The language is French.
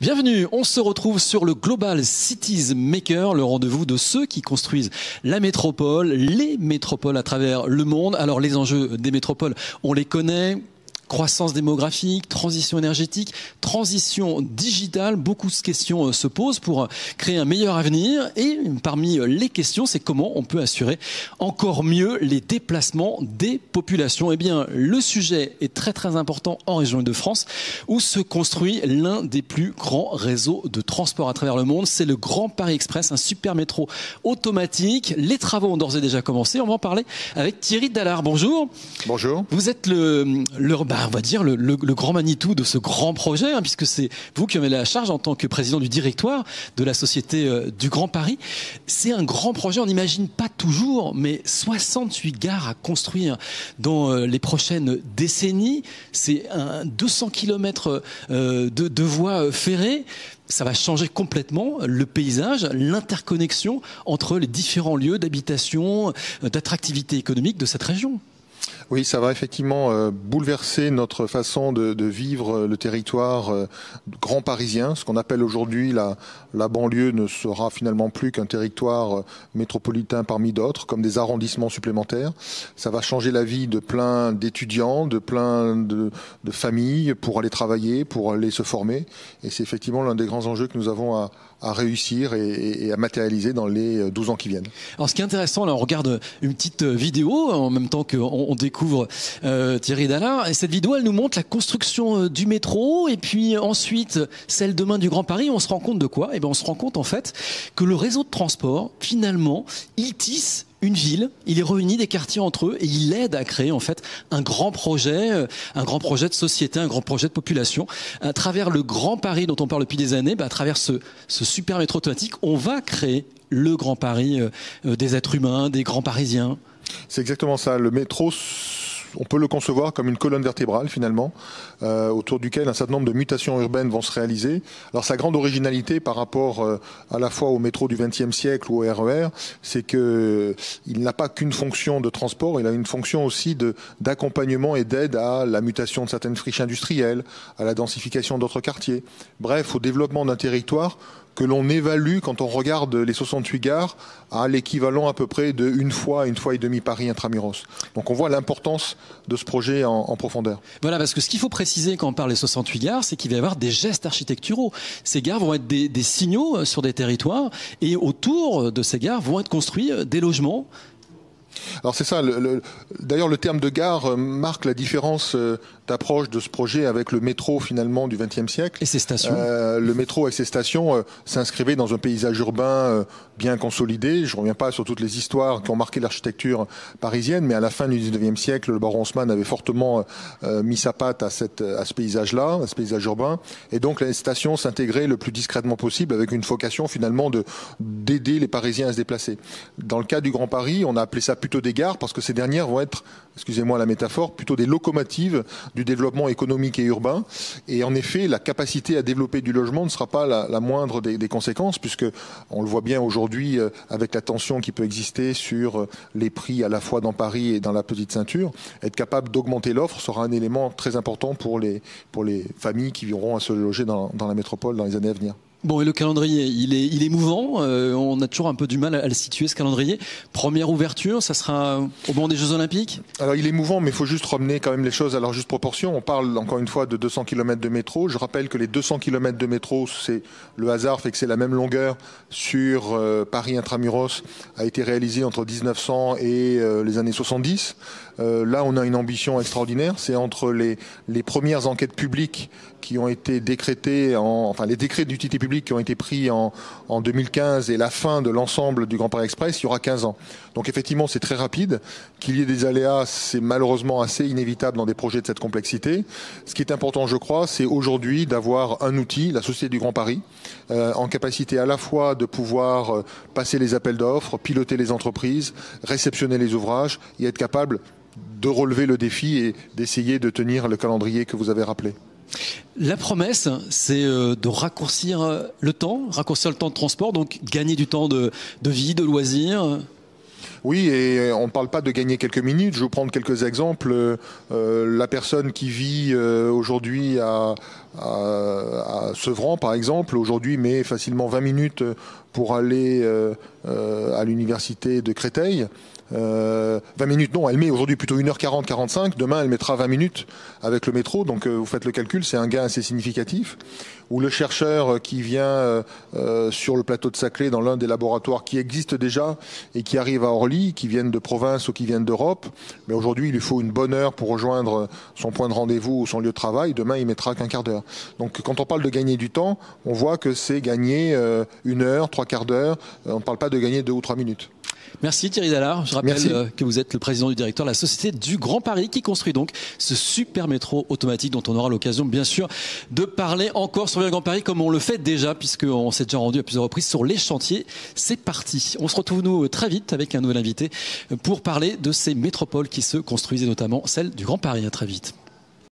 Bienvenue, on se retrouve sur le Global Cities Maker, le rendez-vous de ceux qui construisent la métropole, les métropoles à travers le monde. Alors les enjeux des métropoles, on les connaît. Croissance démographique, transition énergétique, transition digitale, beaucoup de questions se posent pour créer un meilleur avenir. Et parmi les questions, c'est comment on peut assurer encore mieux les déplacements des populations. Eh bien, le sujet est très très important en région Île-de-France, où se construit l'un des plus grands réseaux de transport à travers le monde. C'est le Grand Paris Express, un super métro automatique. Les travaux ont d'ores et déjà commencé. On va en parler avec Thierry Dallard. Bonjour. Bonjour. Vous êtes on va dire le grand Manitou de ce grand projet, puisque c'est vous qui avez la charge en tant que président du directoire de la Société du Grand Paris. C'est un grand projet, on n'imagine pas toujours, mais 68 gares à construire dans les prochaines décennies. C'est 200 km de voies ferrées. Ça va changer complètement le paysage, l'interconnexion entre les différents lieux d'habitation, d'attractivité économique de cette région. Oui, ça va effectivement bouleverser notre façon de vivre le territoire grand parisien. Ce qu'on appelle aujourd'hui la banlieue ne sera finalement plus qu'un territoire métropolitain parmi d'autres, comme des arrondissements supplémentaires. Ça va changer la vie de plein d'étudiants, de plein de familles pour aller travailler, pour aller se former. Et c'est effectivement l'un des grands enjeux que nous avons à réussir et à matérialiser dans les 12 ans qui viennent. Alors ce qui est intéressant, là on regarde une petite vidéo en même temps qu'on découvre Thierry Dallard, et cette vidéo elle nous montre la construction du métro et puis ensuite celle demain du Grand Paris. On se rend compte de quoi? On se rend compte en fait que le réseau de transport finalement il tisse une ville, il réunit des quartiers entre eux et il aide à créer en fait un grand projet de société, un grand projet de population. À travers le Grand Paris dont on parle depuis des années, à travers ce super métro automatique, on va créer le Grand Paris des êtres humains, des grands Parisiens. C'est exactement ça. Le métro, on peut le concevoir comme une colonne vertébrale finalement, autour duquel un certain nombre de mutations urbaines vont se réaliser. Alors sa grande originalité par rapport à la fois au métro du XXe siècle ou au RER, c'est que il n'a pas qu'une fonction de transport, il a une fonction aussi d'accompagnement et d'aide à la mutation de certaines friches industrielles, à la densification d'autres quartiers. Bref, au développement d'un territoire que l'on évalue quand on regarde les 68 gares à l'équivalent à peu près de une fois et demie Paris intramuros. Donc on voit l'importance de ce projet en profondeur. Voilà, parce que ce qu'il faut préciser quand on parle des 68 gares, c'est qu'il va y avoir des gestes architecturaux. Ces gares vont être des signaux sur des territoires et autour de ces gares vont être construits des logements. Alors c'est ça, d'ailleurs le terme de gare marque la différence d'approche de ce projet avec le métro finalement du XXe siècle. Et ses stations. Le métro et ses stations s'inscrivaient dans un paysage urbain bien consolidé. Je ne reviens pas sur toutes les histoires qui ont marqué l'architecture parisienne, mais à la fin du XIXe siècle, le baron Haussmann avait fortement mis sa patte à ce paysage-là, à ce paysage urbain. Et donc les stations s'intégraient le plus discrètement possible avec une vocation finalement d'aider les Parisiens à se déplacer. Dans le cas du Grand Paris, on a appelé ça plutôt des gares parce que ces dernières vont être, excusez-moi la métaphore, plutôt des locomotives du développement économique et urbain. Et en effet, la capacité à développer du logement ne sera pas la moindre des conséquences, puisque on le voit bien aujourd'hui avec la tension qui peut exister sur les prix à la fois dans Paris et dans la petite ceinture. Être capable d'augmenter l'offre sera un élément très important pour les familles qui auront à se loger dans la métropole dans les années à venir. Bon, et le calendrier, il est mouvant. On a toujours un peu du mal à le situer, ce calendrier. Première ouverture, ça sera au moment des Jeux Olympiques? Alors, il est mouvant, mais il faut juste ramener quand même les choses à leur juste proportion. On parle encore une fois de 200 km de métro. Je rappelle que les 200 km de métro, le hasard fait que c'est la même longueur sur Paris Intramuros, a été réalisé entre 1900 et les années 70. Là, on a une ambition extraordinaire. C'est entre les premières enquêtes publiques qui ont été décrétées, les décrets d'utilité publique qui ont été pris en 2015 et la fin de l'ensemble du Grand Paris Express, il y aura 15 ans. Donc effectivement, c'est très rapide. Qu'il y ait des aléas, c'est malheureusement assez inévitable dans des projets de cette complexité. Ce qui est important, je crois, c'est aujourd'hui d'avoir un outil, la Société du Grand Paris, en capacité à la fois de pouvoir passer les appels d'offres, piloter les entreprises, réceptionner les ouvrages et être capable de relever le défi et d'essayer de tenir le calendrier que vous avez rappelé. La promesse, c'est de raccourcir le temps de transport, donc gagner du temps de vie, de loisirs. Oui, et on ne parle pas de gagner quelques minutes. Je vais vous prendre quelques exemples. La personne qui vit aujourd'hui à Sevran, par exemple, aujourd'hui met facilement 20 minutes pour aller à l'université de Créteil. 20 minutes, non, elle met aujourd'hui plutôt 1h40, 45. Demain, elle mettra 20 minutes avec le métro. Donc, vous faites le calcul, c'est un gain assez significatif. Ou le chercheur qui vient sur le plateau de Saclay dans l'un des laboratoires qui existent déjà et qui arrive à Orly, qui viennent de province ou qui viennent d'Europe. Mais aujourd'hui, il lui faut une bonne heure pour rejoindre son point de rendez-vous ou son lieu de travail. Demain, il mettra qu'un quart d'heure. Donc, quand on parle de gagner du temps, on voit que c'est gagner 1 heure, 3/4 d'heure. On ne parle pas de gagner 2 ou 3 minutes. Merci Thierry Dallard. Je rappelle que vous êtes le président du directeur de la Société du Grand Paris qui construit donc ce super métro automatique dont on aura l'occasion bien sûr de parler encore sur le Grand Paris comme on le fait déjà puisqu'on s'est déjà rendu à plusieurs reprises sur les chantiers. C'est parti. On se retrouve nous très vite avec un nouvel invité pour parler de ces métropoles qui se construisent et notamment celle du Grand Paris. À très vite.